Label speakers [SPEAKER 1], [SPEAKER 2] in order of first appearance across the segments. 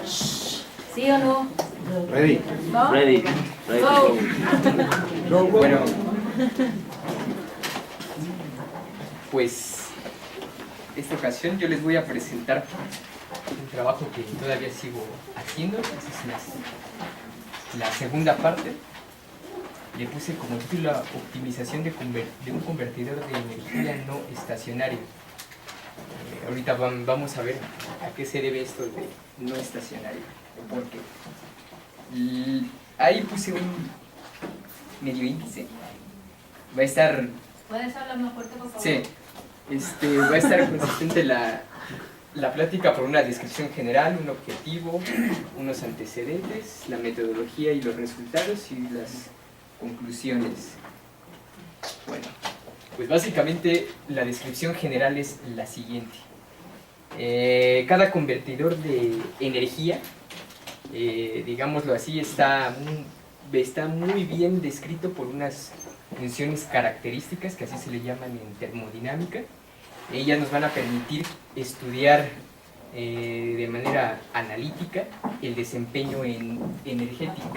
[SPEAKER 1] ¿Sí o no?
[SPEAKER 2] Ready.
[SPEAKER 1] ¿No?
[SPEAKER 3] Ready.
[SPEAKER 1] Go.
[SPEAKER 4] Bueno, pues esta ocasión yo les voy a presentar un trabajo que todavía sigo haciendo. Esa es la segunda parte. Le puse como título la optimización de un convertidor de energía no estacionario. Ahorita vamos a ver a qué se debe esto de no estacionario. Porque ahí puse un medio índice. Va a estar...
[SPEAKER 1] ¿Puedes hablar más fuerte, por favor?
[SPEAKER 4] Sí. Va a estar consistente la plática por una descripción general, un objetivo, unos antecedentes, la metodología y los resultados y las conclusiones. Bueno, pues básicamente la descripción general es la siguiente. Cada convertidor de energía, digámoslo así, está muy bien descrito por unas funciones características que así se le llaman en termodinámica. Ellas nos van a permitir estudiar de manera analítica el desempeño energético.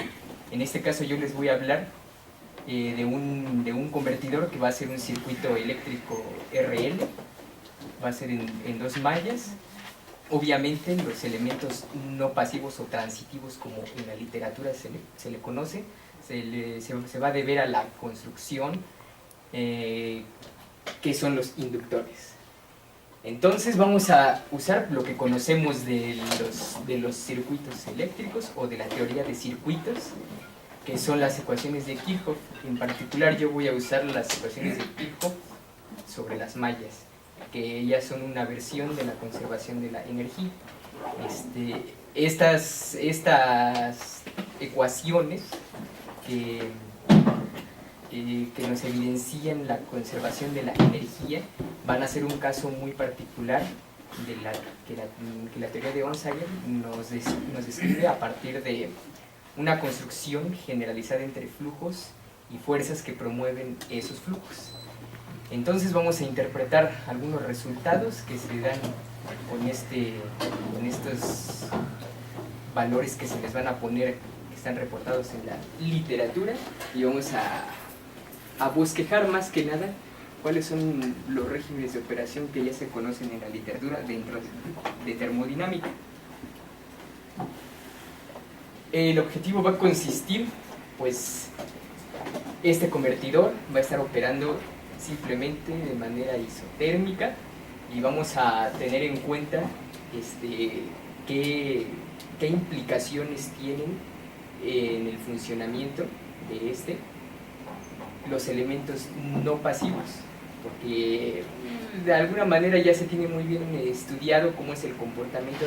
[SPEAKER 4] En este caso yo les voy a hablar de un convertidor que va a ser un circuito eléctrico RL, va a ser en dos mallas. Obviamente los elementos no pasivos o transitivos, como en la literatura se le conoce, se va a deber a la construcción que son los inductores. Entonces vamos a usar lo que conocemos de los circuitos eléctricos o de la teoría de circuitos, que son las ecuaciones de Kirchhoff. En particular yo voy a usar las ecuaciones de Kirchhoff sobre las mallas, que ellas son una versión de la conservación de la energía. Estas ecuaciones que nos evidencian la conservación de la energía van a ser un caso muy particular de que la teoría de Onsager nos describe a partir de una construcción generalizada entre flujos y fuerzas que promueven esos flujos. Entonces vamos a interpretar algunos resultados que se dan con estos valores que se les van a poner, que están reportados en la literatura, y vamos a bosquejar más que nada cuáles son los regímenes de operación que ya se conocen en la literatura dentro de termodinámica. El objetivo va a consistir, pues, este convertidor va a estar operando simplemente de manera isotérmica, y vamos a tener en cuenta qué implicaciones tienen en el funcionamiento de los elementos no pasivos, porque de alguna manera ya se tiene muy bien estudiado cómo es el comportamiento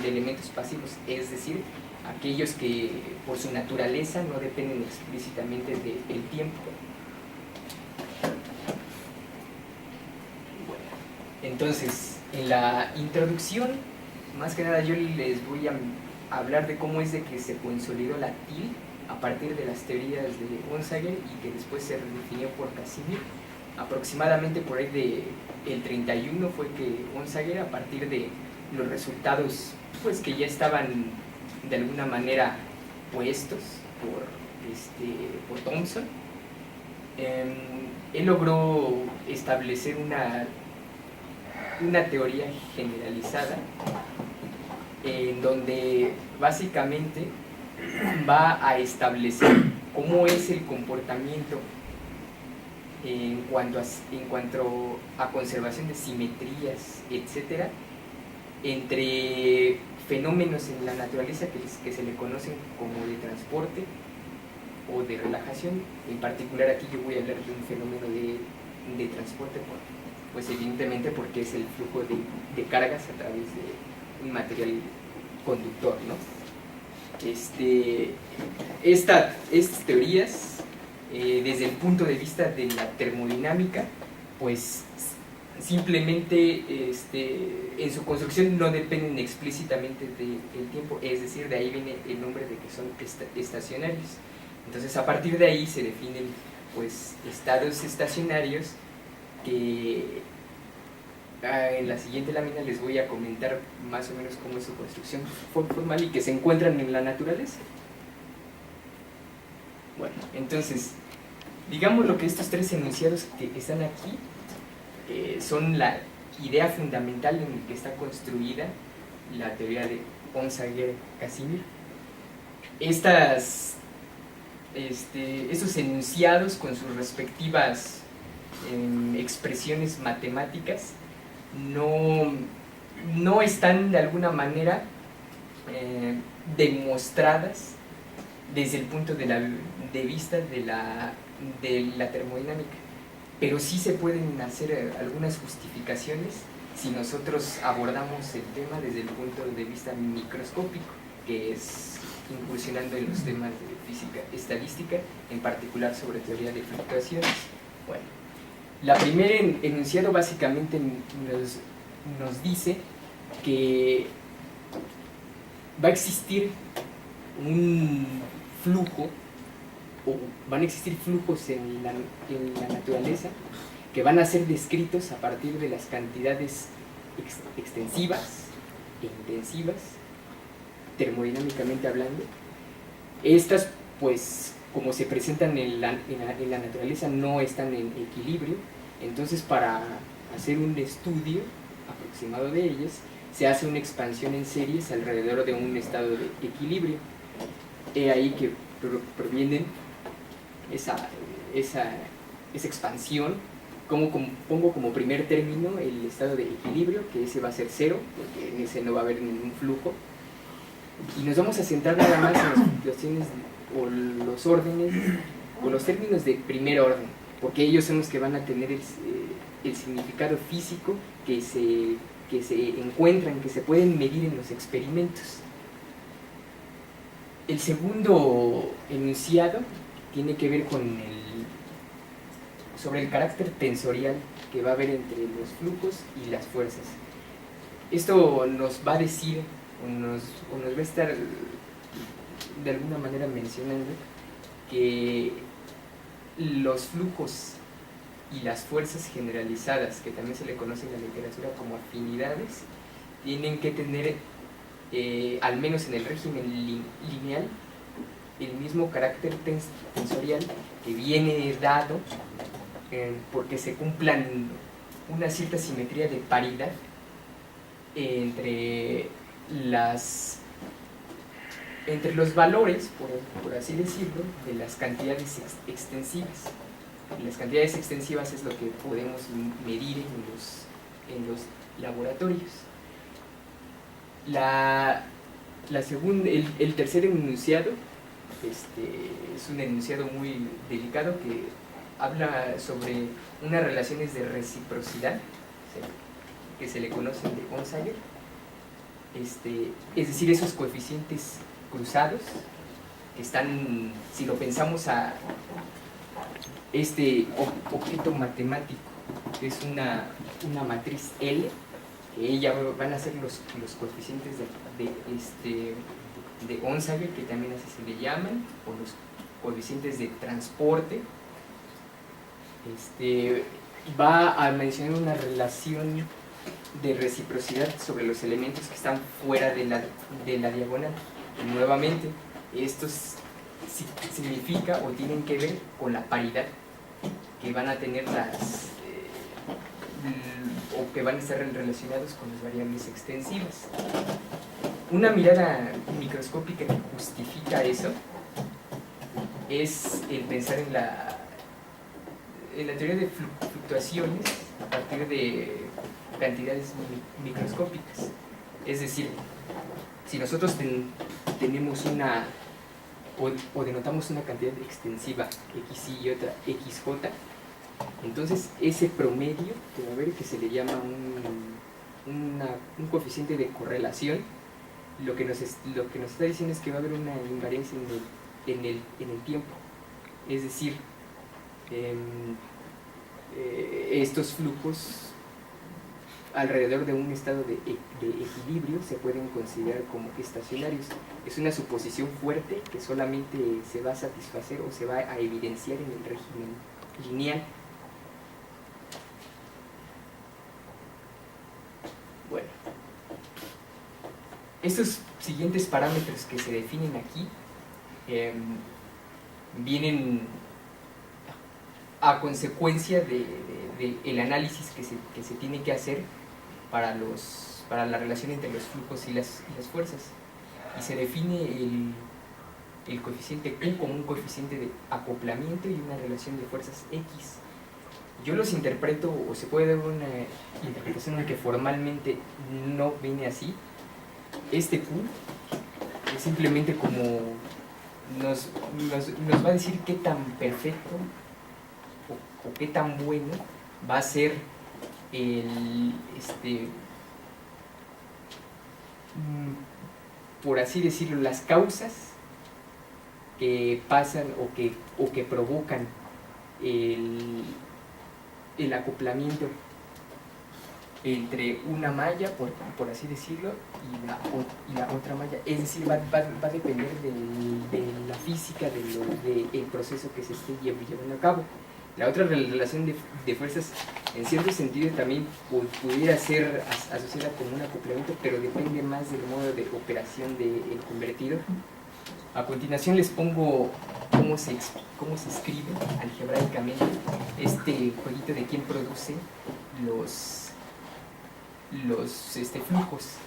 [SPEAKER 4] de elementos pasivos, es decir, aquellos que por su naturaleza no dependen explícitamente del tiempo. Entonces, en la introducción, más que nada yo les voy a hablar de cómo es de que se consolidó la TIL a partir de las teorías de Onsager y que después se redefinió por Casimir. Aproximadamente por ahí del 31 fue que Onsager, a partir de los resultados pues que ya estaban de alguna manera puestos por Thomson, él logró establecer una teoría generalizada en donde básicamente va a establecer cómo es el comportamiento en cuanto a conservación de simetrías, etcétera, entre fenómenos en la naturaleza que se le conocen como de transporte o de relajación. En particular aquí yo voy a hablar de un fenómeno de transporte, pues evidentemente porque es el flujo de cargas a través de un material conductor, ¿no? Estas teorías, desde el punto de vista de la termodinámica, pues simplemente en su construcción no dependen explícitamente del tiempo, es decir, de ahí viene el nombre de que son estacionarios. Entonces a partir de ahí se definen pues estados estacionarios que En la siguiente lámina les voy a comentar más o menos cómo es su construcción formal y que se encuentran en la naturaleza. Bueno, entonces, digamos lo que estos tres enunciados que están aquí son la idea fundamental en la que está construida la teoría de Onsager-Casimir. Estos enunciados con sus respectivas expresiones matemáticas no están de alguna manera demostradas desde el punto de vista de la termodinámica, pero sí se pueden hacer algunas justificaciones si nosotros abordamos el tema desde el punto de vista microscópico, que es incursionando en los temas de física estadística, en particular sobre teoría de fluctuaciones. Bueno, la primera enunciado básicamente nos dice que va a existir un flujo, o van a existir flujos en la naturaleza que van a ser descritos a partir de las cantidades extensivas e intensivas, termodinámicamente hablando. Estas, pues, como se presentan en la naturaleza, no están en equilibrio. Entonces, para hacer un estudio aproximado de ellas, se hace una expansión en series alrededor de un estado de equilibrio. He ahí que provienen esa expansión. Pongo como primer término el estado de equilibrio, que ese va a ser cero, porque en ese no va a haber ningún flujo. Y nos vamos a centrar nada más en las fluctuaciones o los órdenes o los términos de primer orden, porque ellos son los que van a tener el significado físico que se encuentran, que se pueden medir en los experimentos. El segundo enunciado tiene que ver sobre el carácter tensorial que va a haber entre los flujos y las fuerzas. Esto nos va a decir, o nos va a estar de alguna manera mencionando que los flujos y las fuerzas generalizadas, que también se le conoce en la literatura como afinidades, tienen que tener, al menos en el régimen lineal, el mismo carácter tensorial que viene dado porque se cumplan una cierta simetría de paridad entre los valores, por así decirlo, de las cantidades extensivas. Las cantidades extensivas es lo que podemos medir en los laboratorios. El tercer enunciado es un enunciado muy delicado que habla sobre unas relaciones de reciprocidad que se le conocen de Onsager, es decir, esos coeficientes cruzados que están, si lo pensamos a este objeto matemático, que es una matriz L, que ella van a ser los coeficientes de Onsager, que también así se le llaman, o los coeficientes de transporte. Va a mencionar una relación de reciprocidad sobre los elementos que están fuera de la diagonal. Y nuevamente, esto significa o tienen que ver con la paridad que van a tener o que van a estar relacionados con las variables extensivas. Una mirada microscópica que justifica eso es el pensar en la teoría de fluctuaciones a partir de cantidades microscópicas. Es decir, si nosotros tenemos o denotamos una cantidad extensiva xy y otra xj, entonces ese promedio que va a haber, que se le llama un coeficiente de correlación, lo que nos está diciendo es que va a haber una invariancia en el tiempo. Es decir, estos flujos alrededor de un estado de equilibrio se pueden considerar como estacionarios. Es una suposición fuerte que solamente se va a satisfacer o se va a evidenciar en el régimen lineal. Estos siguientes parámetros que se definen aquí vienen a consecuencia del análisis que se tiene que hacer para la relación entre los flujos y las fuerzas. Y se define el coeficiente Q como un coeficiente de acoplamiento y una relación de fuerzas X. Yo los interpreto, o se puede dar una interpretación en que formalmente no viene así. Este Q es simplemente como nos va a decir qué tan perfecto o qué tan bueno va a ser por así decirlo, las causas que pasan o que provocan el acoplamiento entre una malla, por así decirlo, y la otra malla. Es decir, va a depender de la física del proceso que se esté llevando a cabo. La otra relación de fuerzas, en cierto sentido, también pudiera ser asociada con un acoplamiento, pero depende más del modo de operación del convertidor. A continuación les pongo cómo se escribe algebraicamente este jueguito de quién produce los flujos.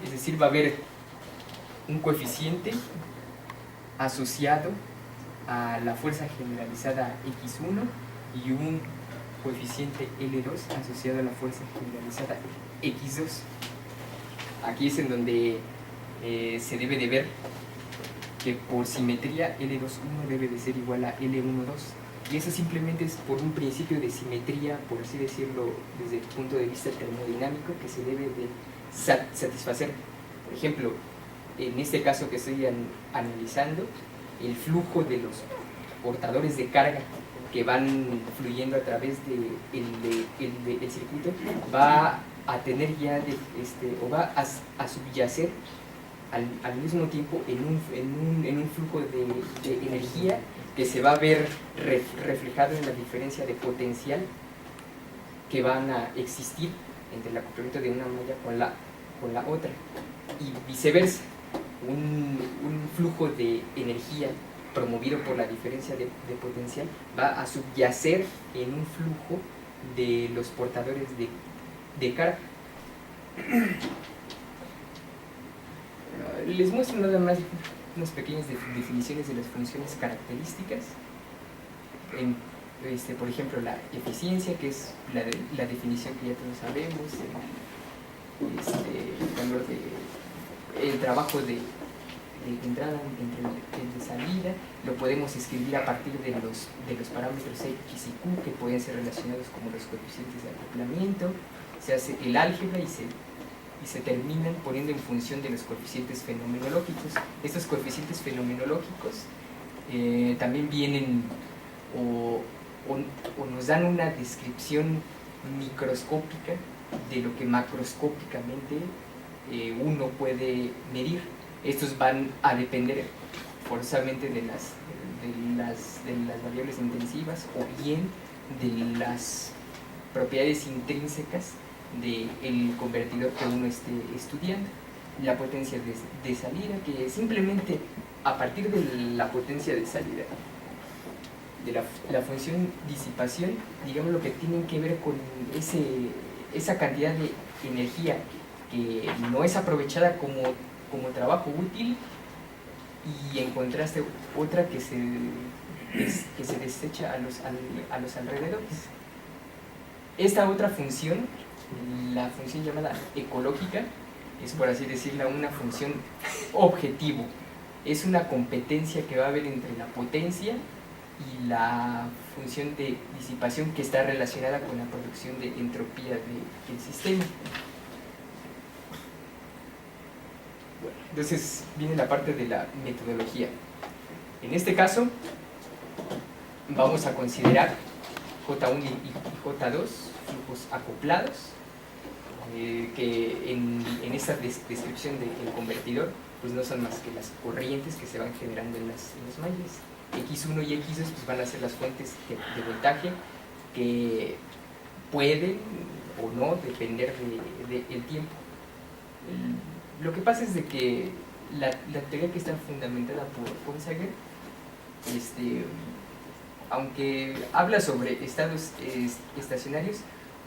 [SPEAKER 4] Es decir, va a haber un coeficiente asociado a la fuerza generalizada X1 y un coeficiente L2 asociado a la fuerza generalizada X2. Aquí es en donde se debe de ver que por simetría L2,1 debe de ser igual a L1,2, y eso simplemente es por un principio de simetría, por así decirlo, desde el punto de vista termodinámico, que se debe de satisfacer. Por ejemplo, en este caso que estoy analizando, el flujo de los portadores de carga que van fluyendo a través del circuito va a tener ya o va a subyacer al mismo tiempo en un flujo de energía que se va a ver reflejado en la diferencia de potencial que van a existir entre el acoplamiento de una malla con la otra, y viceversa. Un flujo de energía promovido por la diferencia de potencial va a subyacer en un flujo de los portadores de carga. Les muestro nada más unas pequeñas definiciones de las funciones características. Por ejemplo, la eficiencia, que es la definición que ya todos sabemos, el trabajo de entrada entre salida, lo podemos escribir a partir de los parámetros X y Q, que pueden ser relacionados como los coeficientes de acoplamiento. Se hace el álgebra y se terminan poniendo en función de los coeficientes fenomenológicos. Estos coeficientes fenomenológicos también vienen o nos dan una descripción microscópica de lo que macroscópicamente uno puede medir. Estos van a depender forzosamente de las variables intensivas o bien de las propiedades intrínsecas del convertidor que uno esté estudiando. La potencia de salida, que simplemente a partir de la potencia de salida de la función disipación, digamos, lo que tienen que ver con esa cantidad de energía que no es aprovechada como trabajo útil, y en contraste otra que se desecha a los alrededores. Esta otra función, la función llamada ecológica, es, por así decirlo, una función objetivo. Es una competencia que va a haber entre la potencia y la función de disipación, que está relacionada con la producción de entropía del sistema. Bueno, entonces viene la parte de la metodología. En este caso vamos a considerar J1 y J2, flujos acoplados, que en esta descripción del convertidor pues no son más que las corrientes que se van generando en las mallas. X1 y X2 pues van a ser las fuentes de voltaje que pueden o no depender del tiempo. Lo que pasa es de que la teoría que está fundamentada por Onsager, aunque habla sobre estados estacionarios,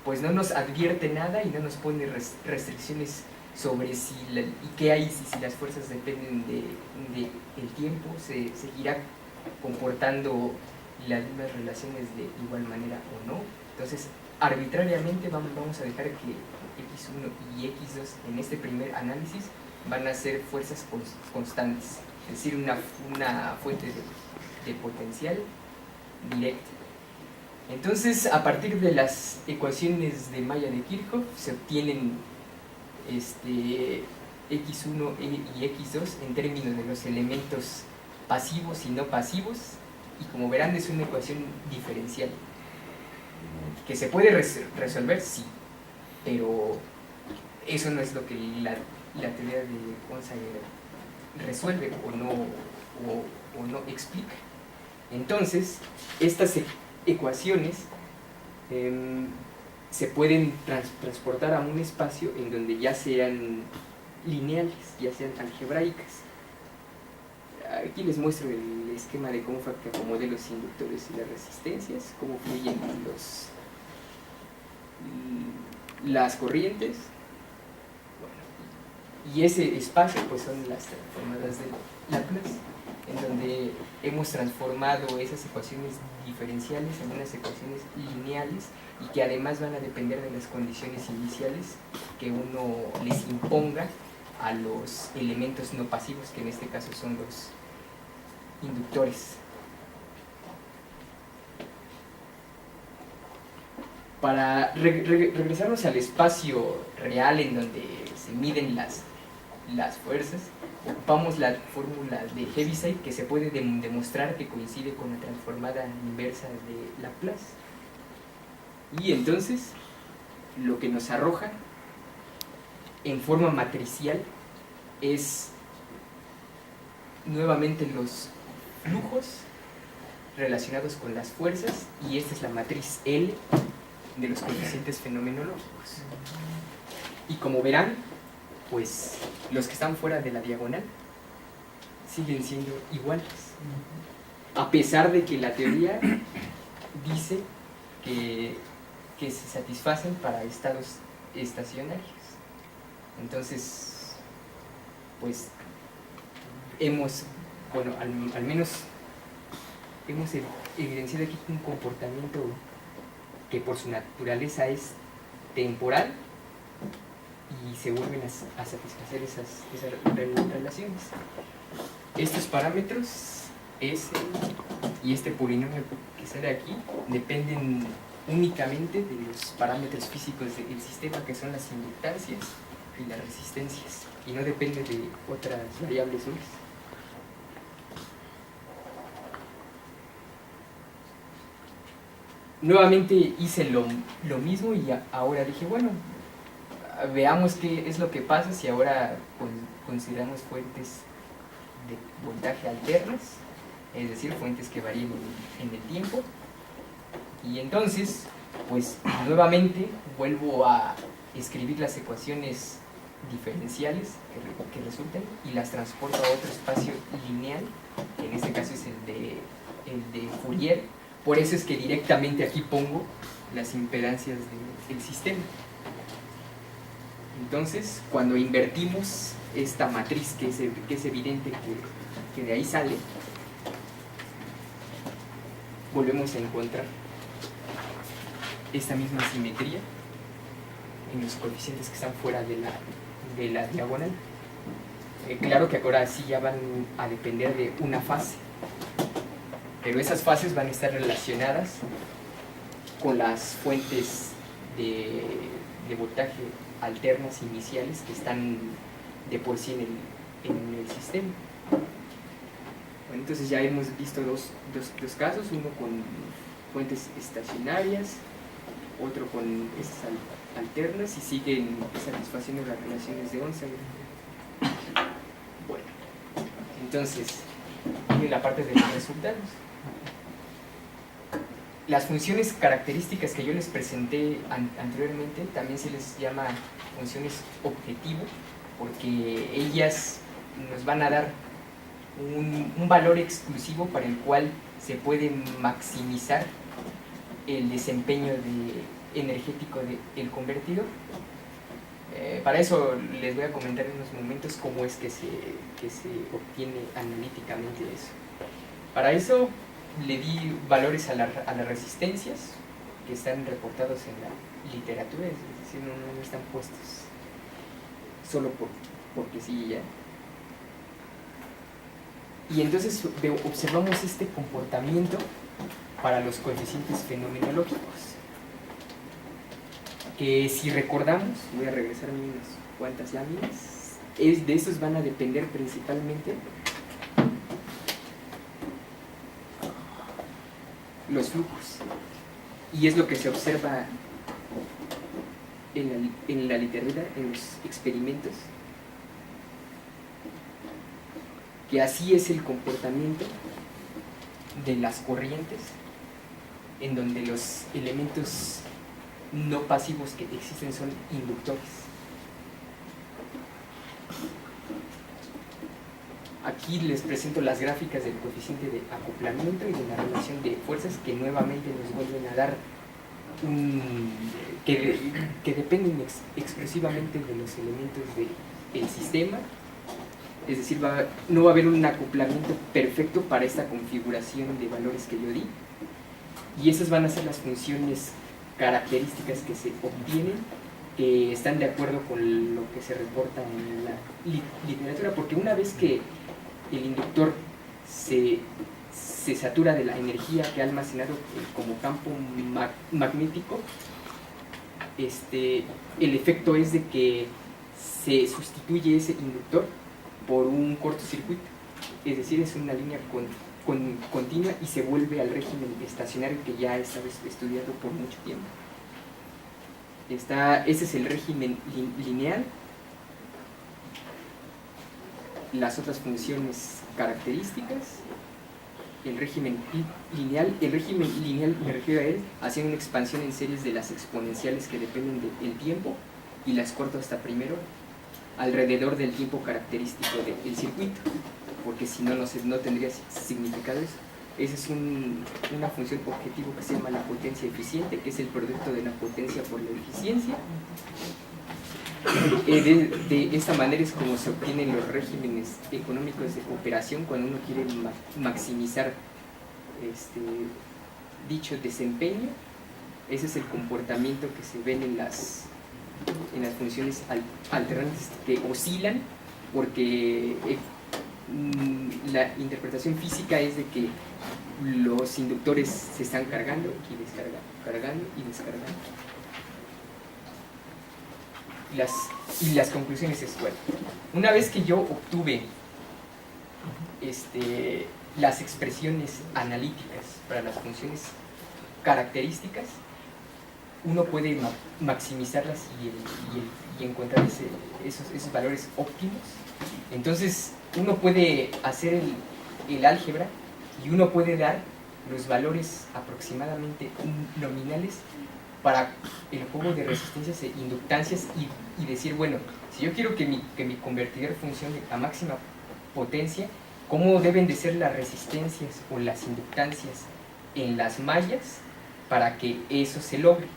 [SPEAKER 4] pues no nos advierte nada y no nos pone restricciones sobre y qué hay si las fuerzas dependen del tiempo, se seguirá comportando las mismas relaciones de igual manera o no. Entonces, arbitrariamente vamos a dejar que X1 y X2 en este primer análisis van a ser fuerzas constantes, es decir, una fuente de potencial directa. Entonces, a partir de las ecuaciones de malla de Kirchhoff se obtienen X1 y X2 en términos de los elementos pasivos y no pasivos, y como verán es una ecuación diferencial que se puede resolver, sí, pero eso no es lo que la teoría de Onsager resuelve o no explica. Entonces, estas ecuaciones se pueden transportar a un espacio en donde ya sean lineales, ya sean algebraicas. Aquí les muestro el esquema de cómo que acomodé los inductores y las resistencias, cómo fluyen las corrientes. Bueno, y ese espacio pues son las transformadas de Laplace, en donde hemos transformado esas ecuaciones diferenciales en unas ecuaciones lineales y que además van a depender de las condiciones iniciales que uno les imponga a los elementos no pasivos, que en este caso son los inductores. Para regresarnos al espacio real en donde se miden las fuerzas, ocupamos la fórmula de Heaviside, que se puede demostrar que coincide con la transformada inversa de Laplace. Y entonces, lo que nos arroja en forma matricial es nuevamente los flujos relacionados con las fuerzas, y esta es la matriz L de los coeficientes fenomenológicos. Y como verán, pues los que están fuera de la diagonal siguen siendo iguales, a pesar de que la teoría dice que se satisfacen para estados estacionarios. Entonces, pues al menos hemos evidenciado aquí un comportamiento que por su naturaleza es temporal y se vuelven a satisfacer esas relaciones. Estos parámetros, S y este polinomio que sale aquí, dependen únicamente de los parámetros físicos del sistema, que son las inductancias y las resistencias, y no depende de otras variables solas. Nuevamente hice lo mismo y ahora dije, bueno, veamos qué es lo que pasa si ahora consideramos fuentes de voltaje alternas, es decir, fuentes que varían en el tiempo. Y entonces, pues nuevamente vuelvo a escribir las ecuaciones diferenciales que resultan y las transporto a otro espacio lineal, que en este caso es el de Fourier. Por eso es que directamente aquí pongo las impedancias del sistema. Entonces, cuando invertimos esta matriz, que es evidente que de ahí sale, volvemos a encontrar esta misma simetría en los coeficientes que están fuera de la diagonal. Claro que ahora sí ya van a depender de una fase, pero esas fases van a estar relacionadas con las fuentes de voltaje alternas iniciales que están de por sí en el sistema. Bueno, entonces ya hemos visto dos casos, uno con fuentes estacionarias, otro con esas alternas, y siguen satisfaciendo las relaciones de Onsager. Bueno, entonces viene la parte de los resultados. Las funciones características que yo les presenté anteriormente también se les llama funciones objetivo, porque ellas nos van a dar un valor exclusivo para el cual se puede maximizar el desempeño energético del convertidor. Para eso les voy a comentar en unos momentos cómo es que se obtiene analíticamente eso. Para eso le di valores a las resistencias que están reportados en la literatura, es decir, no están puestos solo porque sí ya. Y entonces observamos este comportamiento para los coeficientes fenomenológicos, que si recordamos, voy a regresar a unas cuantas láminas, de estos van a depender principalmente los flujos, y es lo que se observa en la literatura, en los experimentos, que así es el comportamiento de las corrientes, en donde los elementos no pasivos que existen son inductores. Aquí les presento las gráficas del coeficiente de acoplamiento y de la relación de fuerzas, que nuevamente nos vuelven a dar que dependen exclusivamente de los elementos del sistema. Es decir, no va a haber un acoplamiento perfecto para esta configuración de valores que yo di, y esas van a ser las funciones características que se obtienen, que están de acuerdo con lo que se reporta en la literatura, porque una vez que el inductor se satura de la energía que ha almacenado como campo magnético, el efecto es de que se sustituye ese inductor por un cortocircuito, es decir, es una línea continua y se vuelve al régimen estacionario que ya ha estado estudiado por mucho tiempo. Ese es el régimen lineal. Las otras funciones características, el régimen lineal me refiero a él haciendo una expansión en series de las exponenciales que dependen del tiempo y las corto hasta primero alrededor del tiempo característico del circuito, porque si no, no tendría significado eso. Esa es una función objetivo que se llama la potencia eficiente, que es el producto de la potencia por la eficiencia. De esta manera es como se obtienen los regímenes económicos de operación cuando uno quiere maximizar dicho desempeño. Ese es el comportamiento que se ven en las funciones alternantes que oscilan, porque la interpretación física es de que los inductores se están cargando y descargando, cargando y descargando. Y las conclusiones es, bueno, una vez que yo obtuve las expresiones analíticas para las funciones características, uno puede maximizarlas y encontrar esos valores óptimos. Entonces uno puede hacer el álgebra y uno puede dar los valores aproximadamente nominales para el juego de resistencias e inductancias y decir, bueno, si yo quiero que mi convertidor funcione a máxima potencia, ¿cómo deben de ser las resistencias o las inductancias en las mallas para que eso se logre?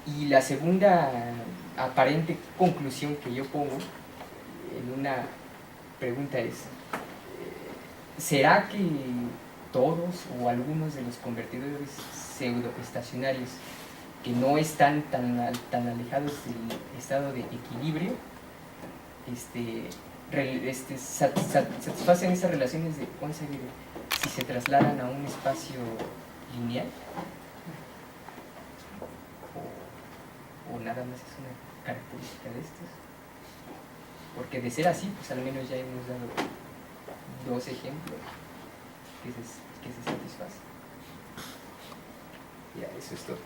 [SPEAKER 4] Y la segunda aparente conclusión que yo pongo en una pregunta es, ¿será que todos o algunos de los convertidores pseudoestacionarios que no están tan alejados del estado de equilibrio satisfacen esas relaciones de Onsager si se trasladan a un espacio lineal? ¿O nada más es una característica de estos? Porque de ser así, pues al menos ya hemos dado dos ejemplos que se satisfacen. Ya, eso es todo.